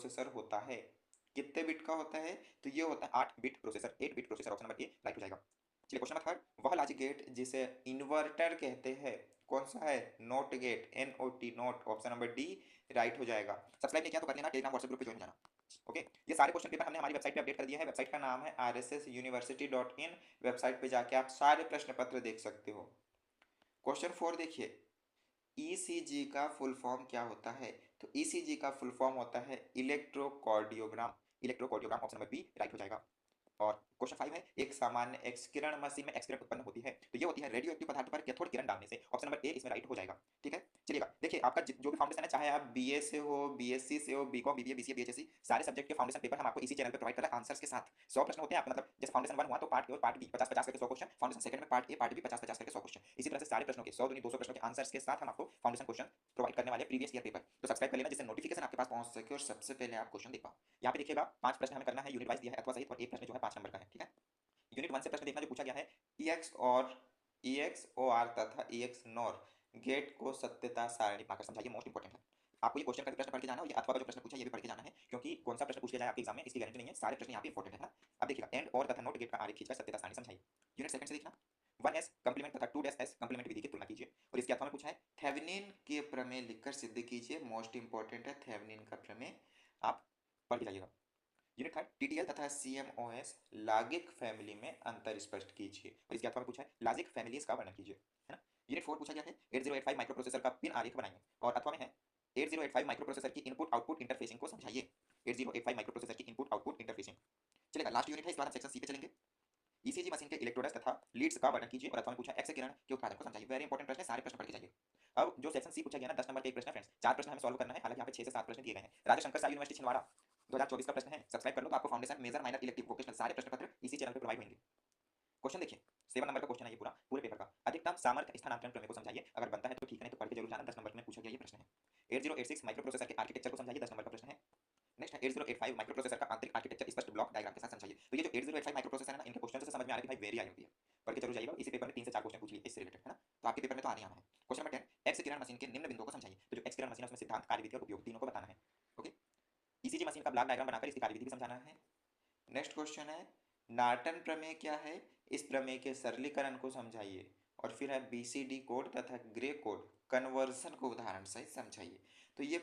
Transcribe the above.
Processor होता है? कितने बिट का होता है? तो ये होता है 8 bit processor, 8 bit processor, option number A right हो जाएगा। चलिए क्वेश्चन नंबर थर्ड, वह लॉजिक गेट जिसे इन्वर्टर कहते हैं कौन सा है? Not gate, NOT not, option number D right हो जाएगा। सब्सक्राइब नहीं किया तो कर लेना, टेलीग्राम व्हाट्सएप ग्रुप पे ज्वाइन हो जाना। ओके, ये सारे क्वेश्चन पेपर हमने हमारी वेबसाइट पे अपडेट कर दिया है। वेबसाइट का नाम है rssuniversity.in। वेबसाइट पे जाके आप सारे प्रश्न पत्र देख सकते हो। क्वेश्चन 4 देखिए, ईसीजी का फुल फॉर्म क्या होता है? तो ईसीजी का फुल फॉर्म होता है electrocardiogram. Electrocardiogram, option number B right हो जाएगा। और क्वेश्चन 5 है, एक सामान्य एक्सकिरण मशीन में एक्सकिरण उत्पन्न होती है, तो ये होती है रेडियो एक्टिव पदार्थ पर कैथोड किरण डालने से, ऑप्शन नंबर ए इसमें राइट हो जाएगा। ठीक है, चलिएगा देखिए, आपका जो भी फाउंडेशन है, चाहे आप बीए से हो, बीएससी से हो, बीकॉम, बीबीए, बीसीए, बीएचएससी, सारे सब्जेक्ट के फाउंडेशन पेपर हम आपको इसी चैनल पे प्रोवाइड कर रहे हैं आंसर्स के साथ। 100 प्रश्न होते हैं आपके, मतलब जैसे फाउंडेशन 1 हुआ तो पार्ट ए और पार्ट बी 50-50 करके 100 क्वेश्चन, फाउंडेशन सेकंड में पार्ट ए पार्ट बी 50-50 करके 100 क्वेश्चन, इसी तरह से सारे प्रश्नों के 100 दूनी 200 प्रश्नों के आंसर्स के साथ हम आपको फाउंडेशन क्वेश्चन प्रोवाइड करने वाले प्रीवियस ईयर पेपर। तो सब्सक्राइब कर लेना जिससे नोटिफिकेशन आपके पास पहुंच सके और सबसे पहले आप क्वेश्चन देख पाओ। यहाँ पे देखिएगा 5 प्रश्न हमें करना है, यूनिट वाइज दिया है अथवा सहित, और एक प्रश्न जो है 5 नंबर का है। ठीक है, यूनिट 1 से प्रश्न देखना जो पूछा गया है, EX OR तथा EX नॉर गेट को सत्यता सारणी बनाकर समझाइए। मोस्ट इंपॉर्टेंट है, आपको ये क्वेश्चन का भी प्रश्न पढ़ के जाना है और ये अथवा का जो प्रश्न पूछा है ये भी पढ़ के जाना है, क्योंकि कौन सा प्रश्न पूछ लिया जाए आपके एग्जाम में इसकी गारंटी नहीं है, सारे प्रश्न यहाँ पे इंपॉर्टेंट है ना। अब देखिएगा, एंड और तथा नोट गेट का आरेख खींचकर सत्यता सारणी समझाइए। यूनिट सेकंड से देखना, 1S कंप्लीमेंट तथा 2S कंप्लीमेंट विधि की तुलना कीजिए, और इसके अथवा में पूछा है थेवेनिन के प्रमेय लिखकर सिद्ध कीजिए। मोस्ट इंपॉर्टेंट है थेवेनिन का प्रमेय, आप पढ़ के जाइएगा। यूनिट थर्ड, टीटीएल तथा सीएमओएस लॉजिक फैमिली में अंतर स्पष्ट कीजिए, और इसके अथवा में पूछा है लॉजिक फैमिलीज का वर्णन कीजिए, है ना। यूनिट 4 पूछा गया है 8085 माइक्रो प्रोसेसर का पिन आरेख बनाइए, और अथवा में है 8085 माइक्रो प्रोसेसर की इनपुट आउटपुट इंटरफेसिंग को समझाइए। 8085 माइक्रो प्रोसेसर की इनपुट आउटपुट इंटरफेसिंग। चलेगा, लास्ट यूनिट है, इसके बाद हम सेक्शन सी पे चलेंगे। ईसीजी मशीन के इलेक्ट्रोड्स तथा लीड्स का वर्णन कीजिए, और अथवा में पूछा एक्स किरण के उत्पादन को समझाइए। वेरी इंपॉर्टेंट प्रश्न है, सारे प्रश्न पढ़ के जाइए। अब जो सेक्शन सी पूछा गया ना, 10 नंबर का एक प्रश्न है फ्रेंड्स, 4 प्रश्न हमें सॉल्व करना है, हालांकि यहाँ पे 6 से 7 प्रश्न दिए गए हैं। राजा शंकर साई यूनिवर्सिटी छिंदवाड़ा 2024 का प्रश्न है, सब्सक्राइब कर लो तो आपको foundation, major, minor, elective, vocational सारे प्रश्न पत्र इसी चैनल पे प्रोवाइड होंगे। क्वेश्चन देखिए, 7 नंबर का क्वेश्चन है ये पूरा, पूरे पेपर का। अधिकतम सामर्थ्य स्थानांतरण प्रमेय को समझाइए, अगर बनता है तो ठीक है, नहीं तो पढ़ के जरूर जाना, 10 नंबर में पूछा गया ये प्रश्न है। 8086 माइक्रो प्रोसेसर के आर्किटेक्चर को समझाइए, 10 नंबर का प्रश्न है। नेक्स्ट है 8085 माइक्रो प्रोसेसर का आंतरिक आर्किटेक्चर स्पष्ट ब्लॉक डायग्राम के साथ समझाइए। तो ये जो 8085 माइक्रो प्रोसेसर है ना, इनके क्वेश्चन से समझ में आ रहा है कि भाई वेरी आई होती है, पढ़ के जरूर जाइएगा, इसी पेपर में 3 से 4 क्वेश्चन पूछ लिए इससे रिलेटेड, है ना, तो आपके पेपर में तो आने आना है। क्वेश्चन नंबर 10, एक्स किरण मशीन के निम्न बिंदुओं को समझाइए। तो जो एक्स किरण मशीन है उसमें सिद्धांत, कार्यविधि और उपयोग तीनों को बताना है। ओके, ईसीजी मशीन का ब्लॉक डायग्राम बनाकर इसकी कार्यविधि भी समझाना है। नेक्स्ट क्वेश्चन है नॉर्टन प्रमेय क्या है, इस प्रमेय के सरलीकरण को समझाइए। और फिर है बीसीडी कोड तथा ग्रे कोड कन्वर्जन को उदाहरण सहित समझाइए। तो ये